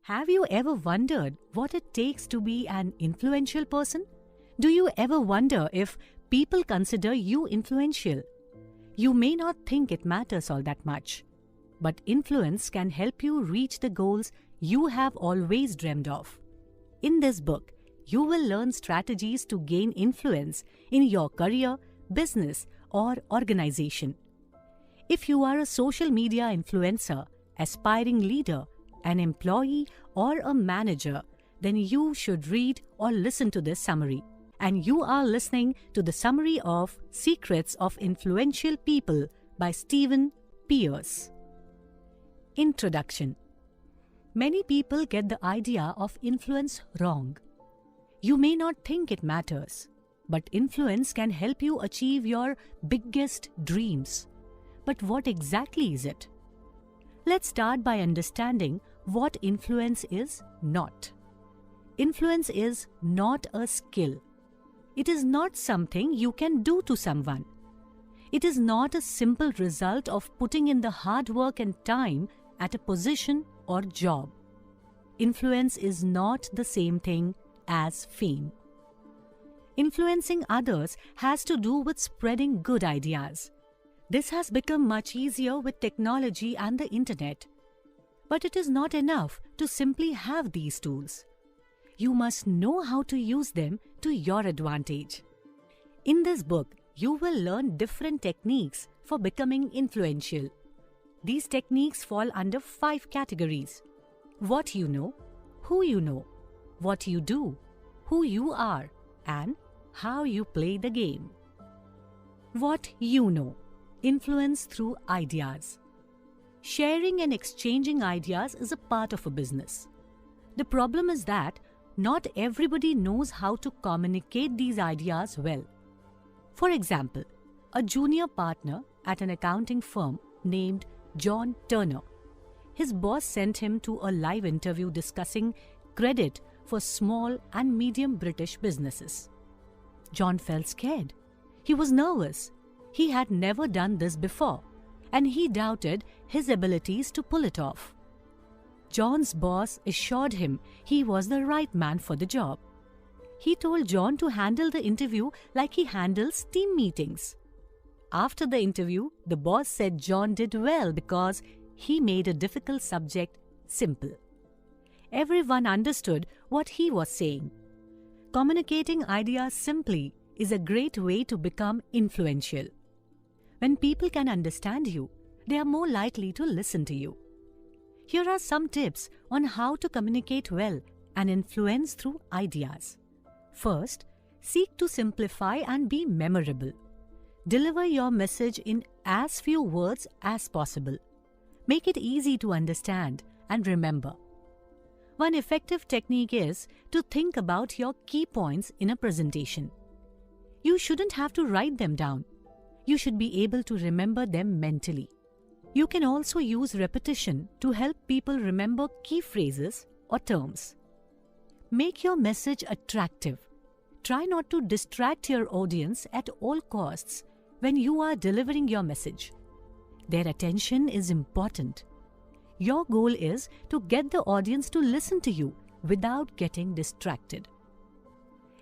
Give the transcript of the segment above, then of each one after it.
Have you ever wondered what it takes to be an influential person? Do you ever wonder if people consider you influential? You may not think it matters all that much, but influence can help you reach the goals you have always dreamed of. In this book, you will learn strategies to gain influence in your career, business, or organization. If you are a social media influencer, aspiring leader, an employee, or a manager, then you should read or listen to this summary. And you are listening to the summary of Secrets of Influential People by Stephen Pierce. Introduction. Many people get the idea of influence wrong. You may not think it matters, but influence can help you achieve your biggest dreams. But what exactly is it? Let's start by understanding what influence is not. Influence is not a skill. It is not something you can do to someone. It is not a simple result of putting in the hard work and time at a position or job. Influence is not the same thing as fame. Influencing others has to do with spreading good ideas. This has become much easier with technology and the internet. But it is not enough to simply have these tools. You must know how to use them to your advantage. In this book, you will learn different techniques for becoming influential. These techniques fall under 5 categories: what you know, who you know, what you do, who you are, and how you play the game. What you know. Influence through ideas. Sharing and exchanging ideas is a part of a business. The problem is that not everybody knows how to communicate these ideas well. For example, a junior partner at an accounting firm named John Turner. His boss sent him to a live interview discussing credit for small and medium British businesses. John felt scared. He was nervous. He had never done this before, and he doubted his abilities to pull it off. John's boss assured him he was the right man for the job. He told John to handle the interview like he handles team meetings. After the interview, the boss said John did well because he made a difficult subject simple. Everyone understood what he was saying. Communicating ideas simply is a great way to become influential. When people can understand you, they are more likely to listen to you. Here are some tips on how to communicate well and influence through ideas. First, seek to simplify and be memorable. Deliver your message in as few words as possible. Make it easy to understand and remember. One effective technique is to think about your key points in a presentation. You shouldn't have to write them down. You should be able to remember them mentally. You can also use repetition to help people remember key phrases or terms. Make your message attractive. Try not to distract your audience at all costs when you are delivering your message. Their attention is important. Your goal is to get the audience to listen to you without getting distracted.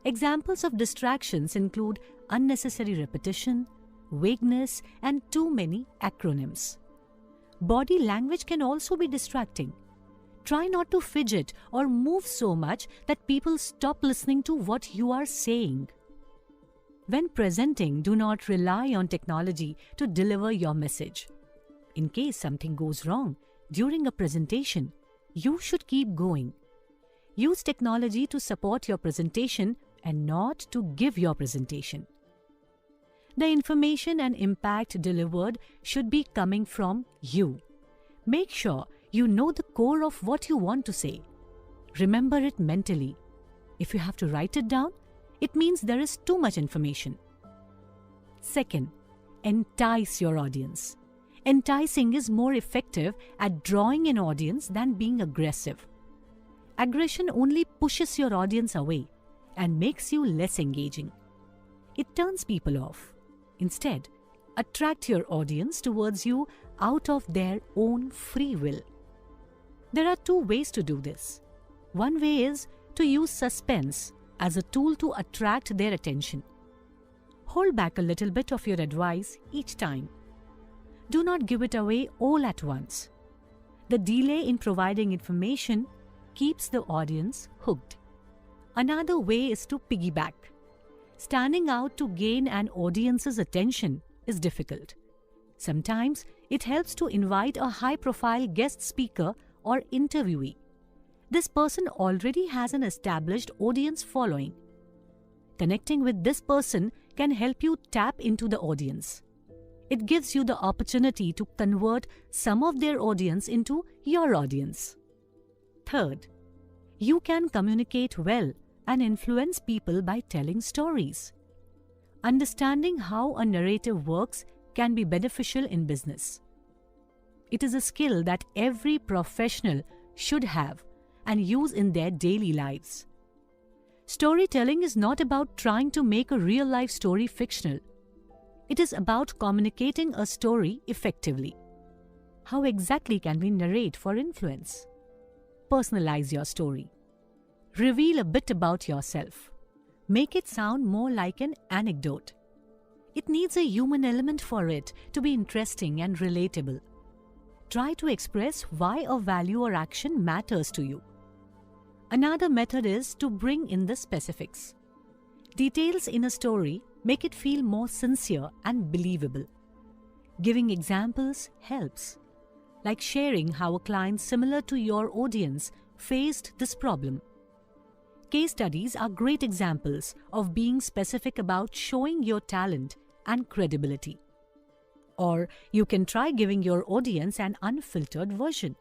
Examples of distractions include unnecessary repetition, vagueness, and too many acronyms. Body language can also be distracting. Try not to fidget or move so much that people stop listening to what you are saying. When presenting, do not rely on technology to deliver your message. In case something goes wrong during a presentation, you should keep going. Use technology to support your presentation and not to give your presentation. The information and impact delivered should be coming from you. Make sure you know the core of what you want to say. Remember it mentally. If you have to write it down, it means there is too much information. Second, entice your audience. Enticing is more effective at drawing an audience than being aggressive. Aggression only pushes your audience away and makes you less engaging. It turns people off. Instead, attract your audience towards you out of their own free will. There are two ways to do this. One way is to use suspense as a tool to attract their attention. Hold back a little bit of your advice each time. Do not give it away all at once. The delay in providing information keeps the audience hooked. Another way is to piggyback. Standing out to gain an audience's attention is difficult. Sometimes it helps to invite a high-profile guest speaker or interviewee. This person already has an established audience following. Connecting with this person can help you tap into the audience. It gives you the opportunity to convert some of their audience into your audience. Third, you can communicate well and influence people by telling stories. Understanding how a narrative works can be beneficial in business. It is a skill that every professional should have and use in their daily lives. Storytelling is not about trying to make a real-life story fictional. It is about communicating a story effectively. How exactly can we narrate for influence? Personalize your story. Reveal a bit about yourself. Make it sound more like an anecdote. It needs a human element for it to be interesting and relatable. Try to express why a value or action matters to you. Another method is to bring in the specifics. Details in a story make it feel more sincere and believable. Giving examples helps, like sharing how a client similar to your audience faced this problem. Case studies are great examples of being specific about showing your talent and credibility. Or you can try giving your audience an unfiltered version.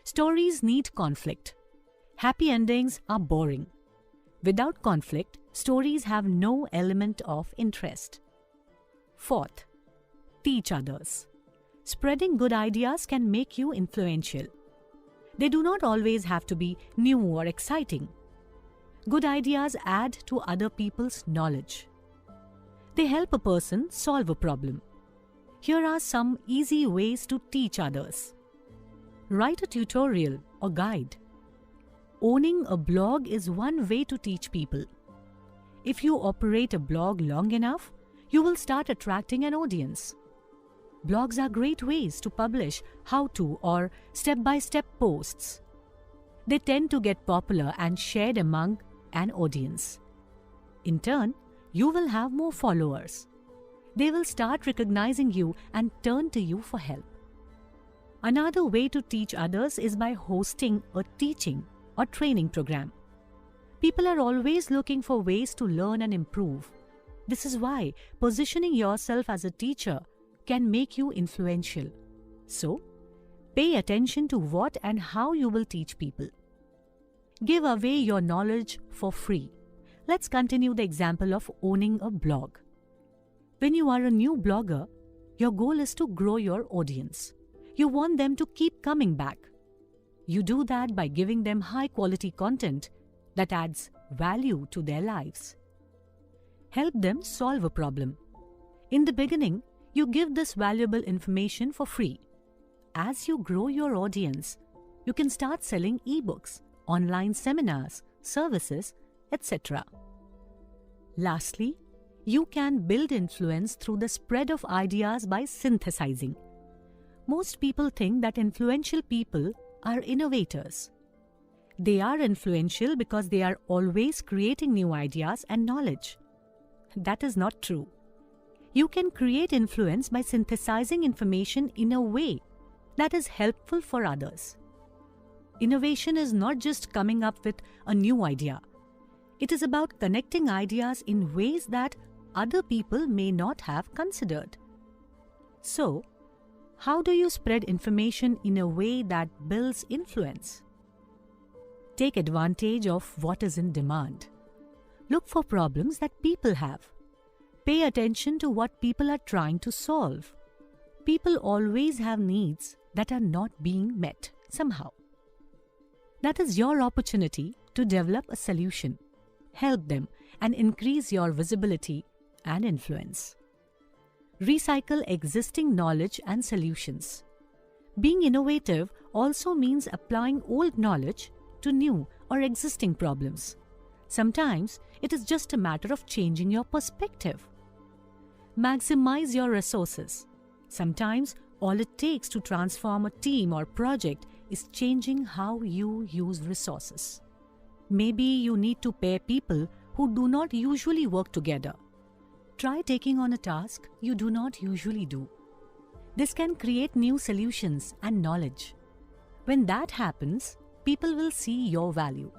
Stories need conflict. Happy endings are boring. Without conflict, stories have no element of interest. Fourth, teach others. Spreading good ideas can make you influential. They do not always have to be new or exciting. Good ideas add to other people's knowledge. They help a person solve a problem. Here are some easy ways to teach others. Write a tutorial or guide. Owning a blog is one way to teach people. If you operate a blog long enough, you will start attracting an audience. Blogs are great ways to publish how-to or step-by-step posts. They tend to get popular and shared among an audience. In turn, you will have more followers. They will start recognizing you and turn to you for help. Another way to teach others is by hosting a teaching or training program. People are always looking for ways to learn and improve. This is why positioning yourself as a teacher can make you influential. So, pay attention to what and how you will teach people. Give away your knowledge for free. Let's continue the example of owning a blog. When you are a new blogger, your goal is to grow your audience. You want them to keep coming back. You do that by giving them high-quality content that adds value to their lives. Help them solve a problem. In the beginning, you give this valuable information for free. As you grow your audience, you can start selling ebooks, online seminars, services, etc. Lastly, you can build influence through the spread of ideas by synthesizing. Most people think that influential people are innovators. They are influential because they are always creating new ideas and knowledge. That is not true. You can create influence by synthesizing information in a way that is helpful for others. Innovation is not just coming up with a new idea. It is about connecting ideas in ways that other people may not have considered. So, how do you spread information in a way that builds influence? Take advantage of what is in demand. Look for problems that people have. Pay attention to what people are trying to solve. People always have needs that are not being met somehow. That is your opportunity to develop a solution, help them, and increase your visibility and influence. Recycle existing knowledge and solutions. Being innovative also means applying old knowledge to new or existing problems. Sometimes it is just a matter of changing your perspective. Maximize your resources. Sometimes all it takes to transform a team or project is changing how you use resources. Maybe you need to pair people who do not usually work together. Try taking on a task you do not usually do. This can create new solutions and knowledge. When that happens, people will see your value.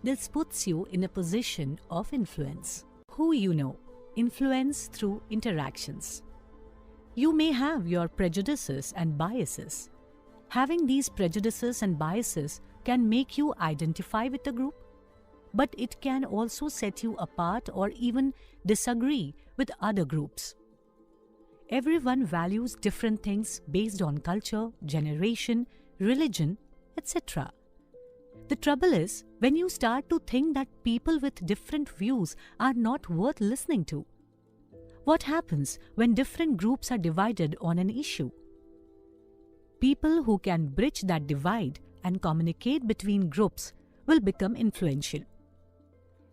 This puts you in a position of influence. Who you know. Influence through interactions. You may have your prejudices and biases. Having these prejudices and biases can make you identify with the group, but it can also set you apart or even disagree with other groups. Everyone values different things based on culture, generation, religion, etc. The trouble is when you start to think that people with different views are not worth listening to. What happens when different groups are divided on an issue? People who can bridge that divide and communicate between groups will become influential.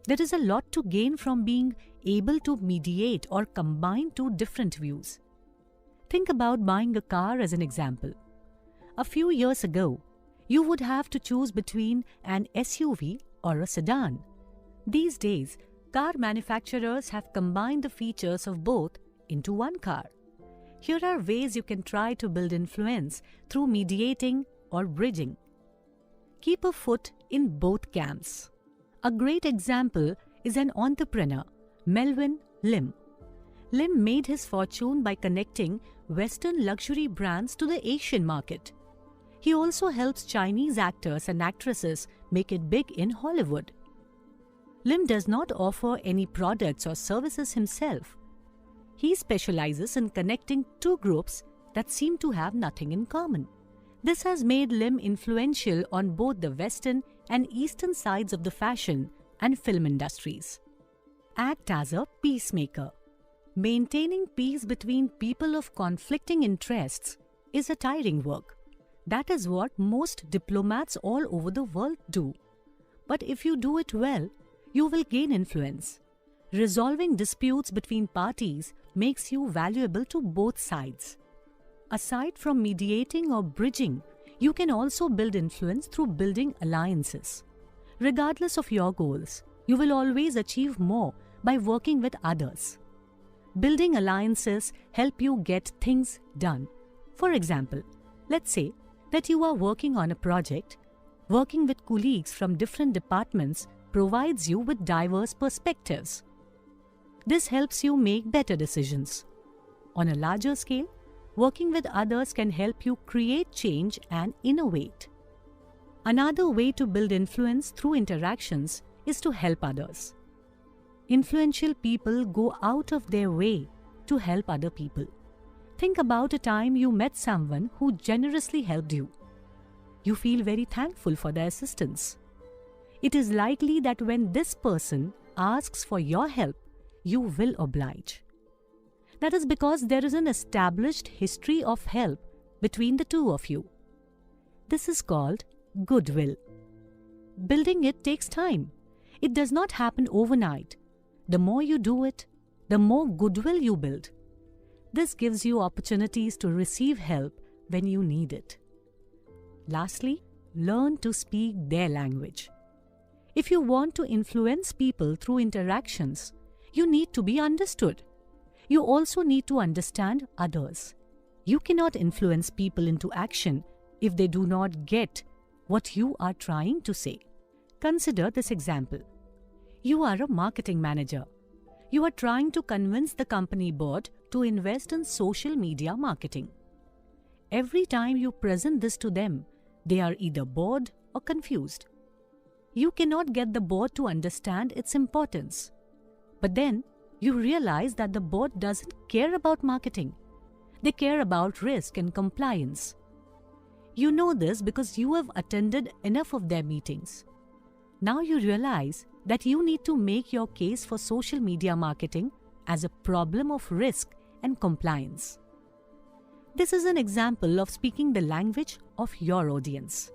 There is a lot to gain from being able to mediate or combine two different views. Think about buying a car as an example. A few years ago, you would have to choose between an SUV or a sedan. These days, car manufacturers have combined the features of both into one car. Here are ways you can try to build influence through mediating or bridging. Keep a foot in both camps. A great example is an entrepreneur, Melvin Lim. Lim made his fortune by connecting Western luxury brands to the Asian market. He also helps Chinese actors and actresses make it big in Hollywood. Lim does not offer any products or services himself. He specializes in connecting two groups that seem to have nothing in common. This has made Lim influential on both the Western and Eastern sides of the fashion and film industries. Act as a peacemaker. Maintaining peace between people of conflicting interests is a tiring work. That is what most diplomats all over the world do. But if you do it well, you will gain influence. Resolving disputes between parties makes you valuable to both sides. Aside from mediating or bridging, you can also build influence through building alliances. Regardless of your goals, you will always achieve more by working with others. Building alliances help you get things done. For example, let's say that you are working on a project. Working with colleagues from different departments provides you with diverse perspectives. This helps you make better decisions. On a larger scale, working with others can help you create change and innovate. Another way to build influence through interactions is to help others. Influential people go out of their way to help other people. Think about a time you met someone who generously helped you. You feel very thankful for their assistance. It is likely that when this person asks for your help, you will oblige. That is because there is an established history of help between the two of you. This is called goodwill. Building it takes time. It does not happen overnight. The more you do it, the more goodwill you build. This gives you opportunities to receive help when you need it. Lastly, learn to speak their language. If you want to influence people through interactions, you need to be understood. You also need to understand others. You cannot influence people into action if they do not get what you are trying to say. Consider this example. You are a marketing manager. You are trying to convince the company board to invest in social media marketing. Every time you present this to them, they are either bored or confused. You cannot get the board to understand its importance. But then, you realize that the board doesn't care about marketing. They care about risk and compliance. You know this because you have attended enough of their meetings. Now you realize that you need to make your case for social media marketing as a problem of risk and compliance. This is an example of speaking the language of your audience.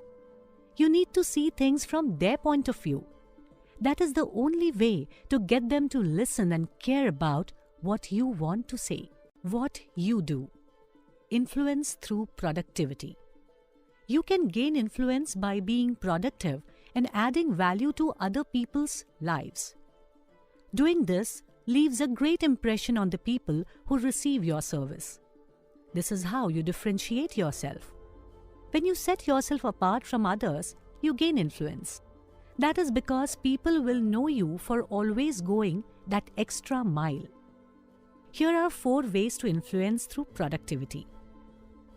You need to see things from their point of view. That is the only way to get them to listen and care about what you want to say, what you do. Influence through productivity. You can gain influence by being productive and adding value to other people's lives. Doing this leaves a great impression on the people who receive your service. This is how you differentiate yourself. When you set yourself apart from others, you gain influence. That is because people will know you for always going that extra mile. Here are 4 ways to influence through productivity.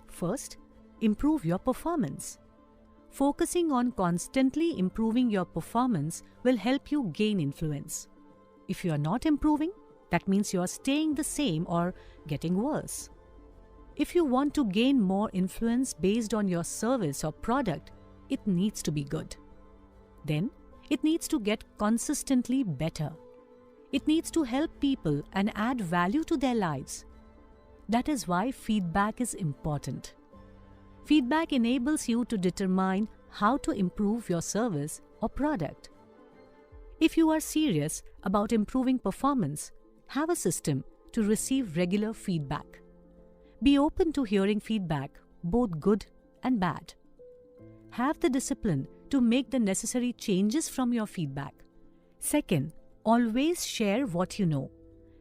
First, improve your performance. Focusing on constantly improving your performance will help you gain influence. If you are not improving, that means you are staying the same or getting worse. If you want to gain more influence based on your service or product, it needs to be good. Then, it needs to get consistently better. It needs to help people and add value to their lives. That is why feedback is important. Feedback enables you to determine how to improve your service or product. If you are serious about improving performance, have a system to receive regular feedback. Be open to hearing feedback, both good and bad. Have the discipline to make the necessary changes from your feedback. Second, always share what you know.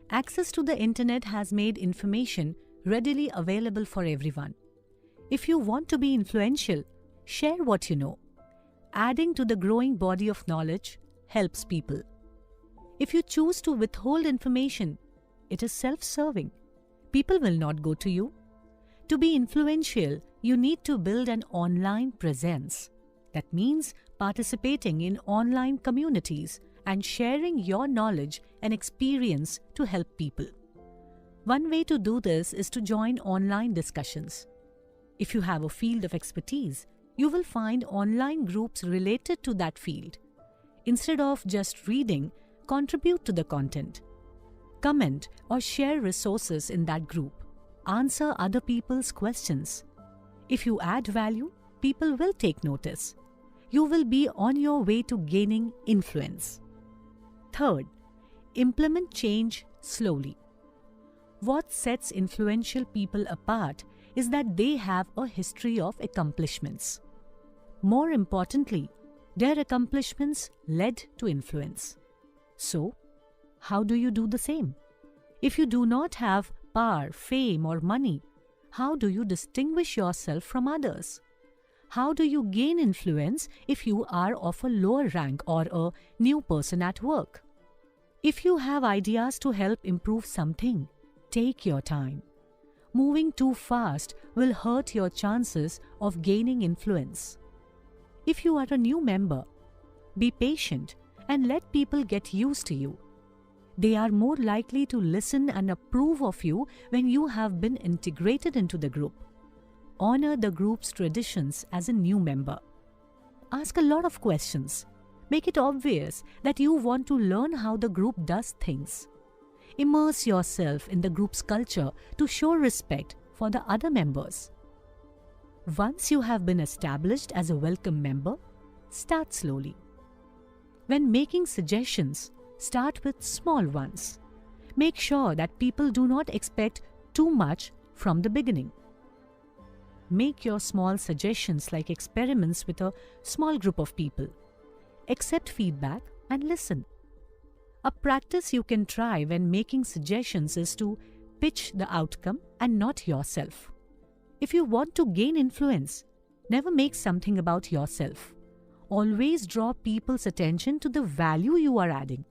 Access to the internet has made information readily available for everyone. If you want to be influential, share what you know. Adding to the growing body of knowledge helps people. If you choose to withhold information, it is self-serving. People will not go to you. To be influential, you need to build an online presence. That means participating in online communities and sharing your knowledge and experience to help people. One way to do this is to join online discussions. If you have a field of expertise, you will find online groups related to that field. Instead of just reading, contribute to the content. Comment or share resources in that group. Answer other people's questions. If you add value, people will take notice. You will be on your way to gaining influence. Third, implement change slowly. What sets influential people apart is that they have a history of accomplishments. More importantly, their accomplishments led to influence. So, how do you do the same? If you do not have power, fame, or money, how do you distinguish yourself from others? How do you gain influence if you are of a lower rank or a new person at work? If you have ideas to help improve something, take your time. Moving too fast will hurt your chances of gaining influence. If you are a new member, be patient and let people get used to you. They are more likely to listen and approve of you when you have been integrated into the group. Honor the group's traditions as a new member. Ask a lot of questions. Make it obvious that you want to learn how the group does things. Immerse yourself in the group's culture to show respect for the other members. Once you have been established as a welcome member, start slowly. When making suggestions, start with small ones. Make sure that people do not expect too much from the beginning. Make your small suggestions like experiments with a small group of people. Accept feedback and listen. A practice you can try when making suggestions is to pitch the outcome and not yourself. If you want to gain influence, never make something about yourself. Always draw people's attention to the value you are adding.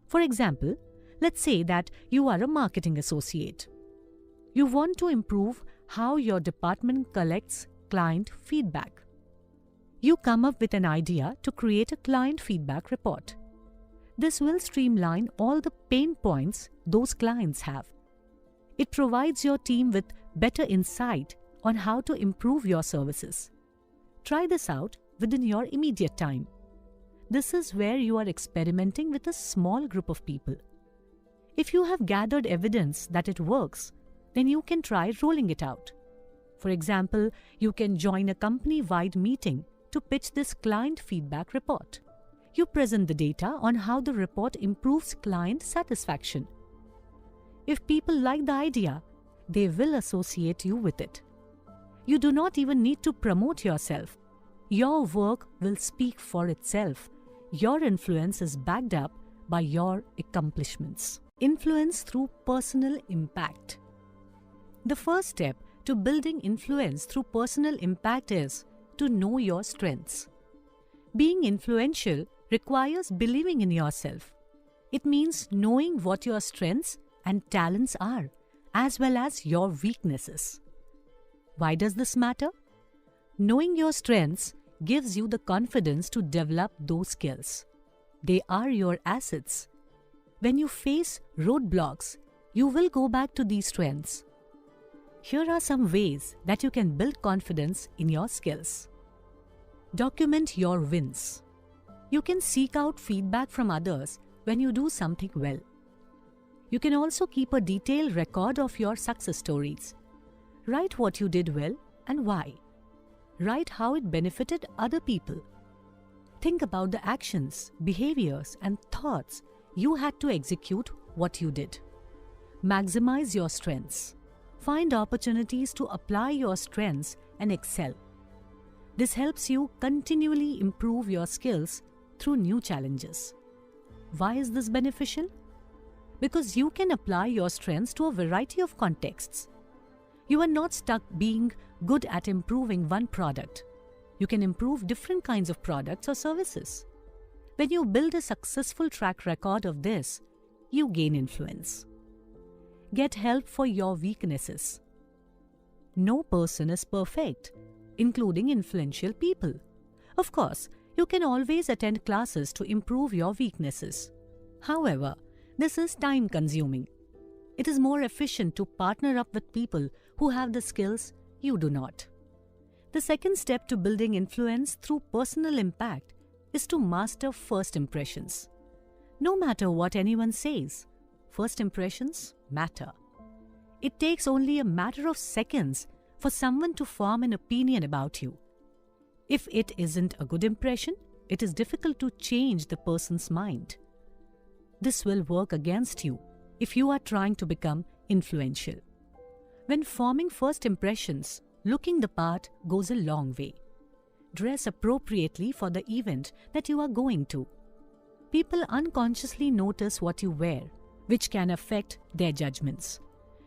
For example, let's say that you are a marketing associate. You want to improve how your department collects client feedback. You come up with an idea to create a client feedback report. This will streamline all the pain points those clients have. It provides your team with better insight on how to improve your services. Try this out within your immediate time. This is where you are experimenting with a small group of people. If you have gathered evidence that it works, then you can try rolling it out. For example, you can join a company-wide meeting to pitch this client feedback report. You present the data on how the report improves client satisfaction. If people like the idea, they will associate you with it. You do not even need to promote yourself. Your work will speak for itself. Your influence is backed up by your accomplishments. Influence through personal impact. The first step to building influence through personal impact is to know your strengths. Being influential requires believing in yourself. It means knowing what your strengths and talents are, as well as your weaknesses. Why does this matter? Knowing your strengths gives you the confidence to develop those skills. They are your assets. When you face roadblocks, you will go back to these strengths. Here are some ways that you can build confidence in your skills. Document your wins. You can seek out feedback from others when you do something well. You can also keep a detailed record of your success stories. Write what you did well and why. Write how it benefited other people. Think about the actions, behaviors, and thoughts you had to execute what you did. Maximize your strengths. Find opportunities to apply your strengths and excel. This helps you continually improve your skills through new challenges. Why is this beneficial? Because you can apply your strengths to a variety of contexts. You are not stuck being good at improving one product. You can improve different kinds of products or services. When you build a successful track record of this, you gain influence. Get help for your weaknesses. No person is perfect, including influential people. Of course, you can always attend classes to improve your weaknesses. However, this is time-consuming. It is more efficient to partner up with people who have the skills you do not. The second step to building influence through personal impact is to master first impressions. No matter what anyone says, first impressions matter. It takes only a matter of seconds for someone to form an opinion about you. If it isn't a good impression, it is difficult to change the person's mind. This will work against you if you are trying to become influential. When forming first impressions, looking the part goes a long way. Dress appropriately for the event that you are going to. People unconsciously notice what you wear, which can affect their judgments.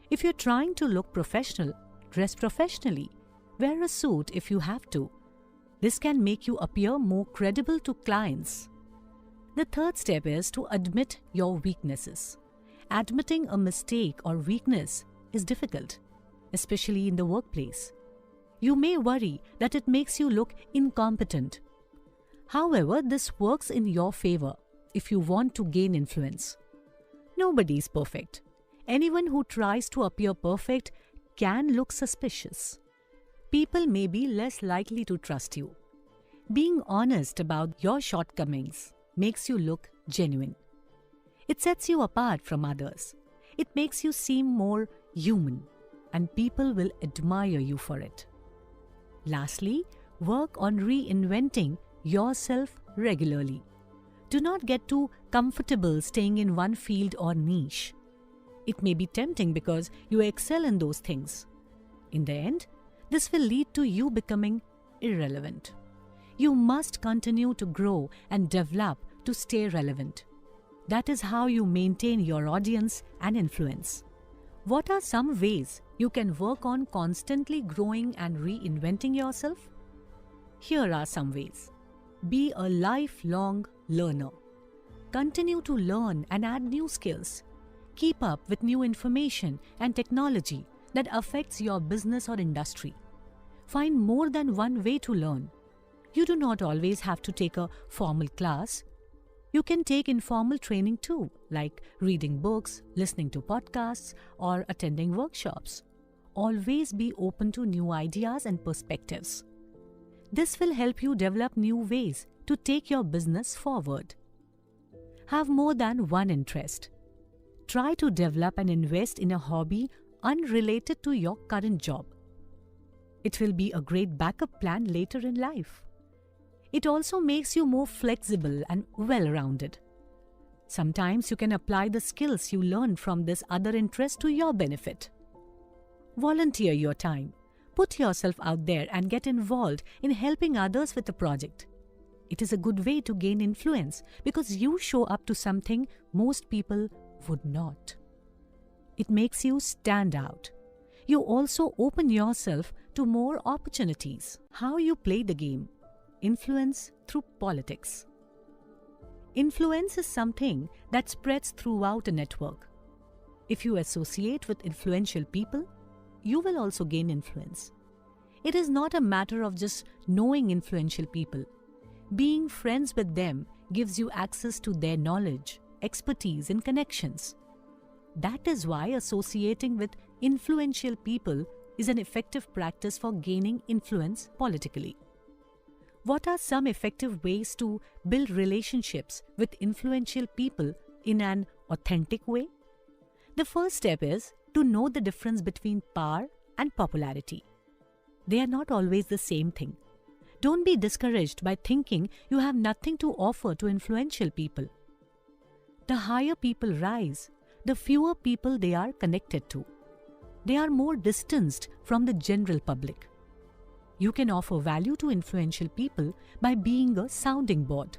If you're trying to look professional, dress professionally. Wear a suit if you have to. This can make you appear more credible to clients. The third step is to admit your weaknesses. Admitting a mistake or weakness is difficult, especially in the workplace. You may worry that it makes you look incompetent. However, this works in your favor if you want to gain influence. Nobody is perfect. Anyone who tries to appear perfect can look suspicious. People may be less likely to trust you. Being honest about your shortcomings makes you look genuine. It sets you apart from others. It makes you seem more human, and people will admire you for it. Lastly, work on reinventing yourself regularly. Do not get too comfortable staying in one field or niche. It may be tempting because you excel in those things. In the end, this will lead to you becoming irrelevant. You must continue to grow and develop to stay relevant. That is how you maintain your audience and influence. What are some ways you can work on constantly growing and reinventing yourself? Here are some ways. Be a lifelong learner. Continue to learn and add new skills. Keep up with new information and technology that affects your business or industry. Find more than one way to learn. You do not always have to take a formal class. You can take informal training too, like reading books, listening to podcasts, or attending workshops. Always be open to new ideas and perspectives. This will help you develop new ways to take your business forward. Have more than one interest. Try to develop and invest in a hobby unrelated to your current job. It will be a great backup plan later in life. It also makes you more flexible and well-rounded. Sometimes you can apply the skills you learn from this other interest to your benefit. Volunteer your time. Put yourself out there and get involved in helping others with a project. It is a good way to gain influence because you show up to something most people would not. It makes you stand out. You also open yourself to more opportunities. How you play the game. Influence through politics. Influence is something that spreads throughout a network. If you associate with influential people, you will also gain influence. It is not a matter of just knowing influential people. Being friends with them gives you access to their knowledge, expertise, and connections. That is why associating with influential people is an effective practice for gaining influence politically. What are some effective ways to build relationships with influential people in an authentic way? The first step is to know the difference between power and popularity. They are not always the same thing. Don't be discouraged by thinking you have nothing to offer to influential people. The higher people rise, the fewer people they are connected to. They are more distanced from the general public. You can offer value to influential people by being a sounding board.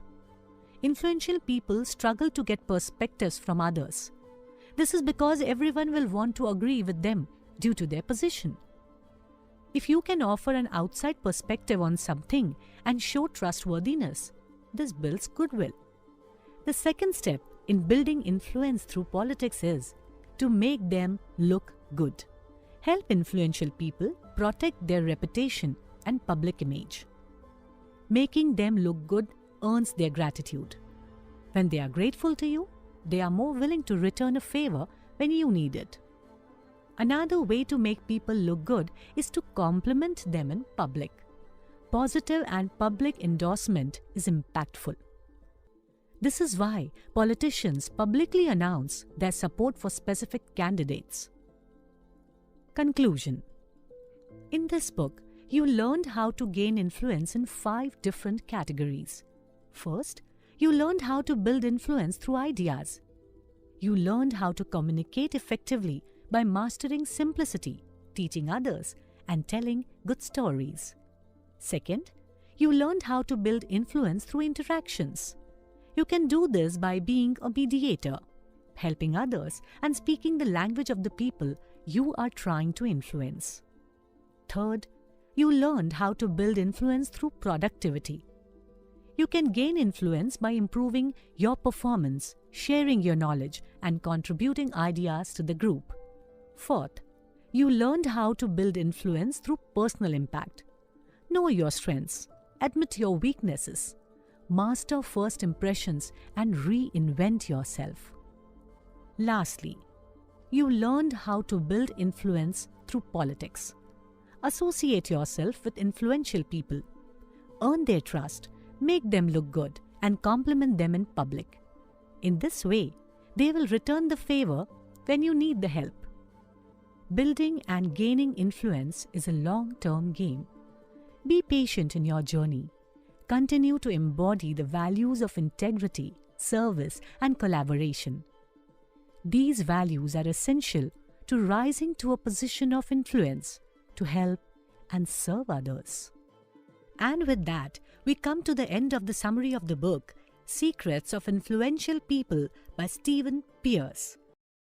Influential people struggle to get perspectives from others. This is because everyone will want to agree with them due to their position. If you can offer an outside perspective on something and show trustworthiness, this builds goodwill. The second step in building influence through politics is to make them look good. Help influential people protect their reputation and public image. Making them look good earns their gratitude. When they are grateful to you, they are more willing to return a favor when you need it. Another way to make people look good is to compliment them in public. Positive and public endorsement is impactful. This is why politicians publicly announce their support for specific candidates. Conclusion. In this book, you learned how to gain influence in 5 different categories. First, you learned how to build influence through ideas. You learned how to communicate effectively by mastering simplicity, teaching others, and telling good stories. Second, you learned how to build influence through interactions. You can do this by being a mediator, helping others, and speaking the language of the people you are trying to influence. Third, you learned how to build influence through productivity. You can gain influence by improving your performance, sharing your knowledge, and contributing ideas to the group. Fourth, you learned how to build influence through personal impact. Know your strengths, admit your weaknesses, master first impressions, and reinvent yourself. Lastly, you learned how to build influence through politics. Associate yourself with influential people. Earn their trust, make them look good, and compliment them in public. In this way, they will return the favor when you need the help. Building and gaining influence is a long-term game. Be patient in your journey. Continue to embody the values of integrity, service, and collaboration. These values are essential to rising to a position of influence, to help and serve others. And with that, we come to the end of the summary of the book, Secrets of Influential People by Stephen Pierce.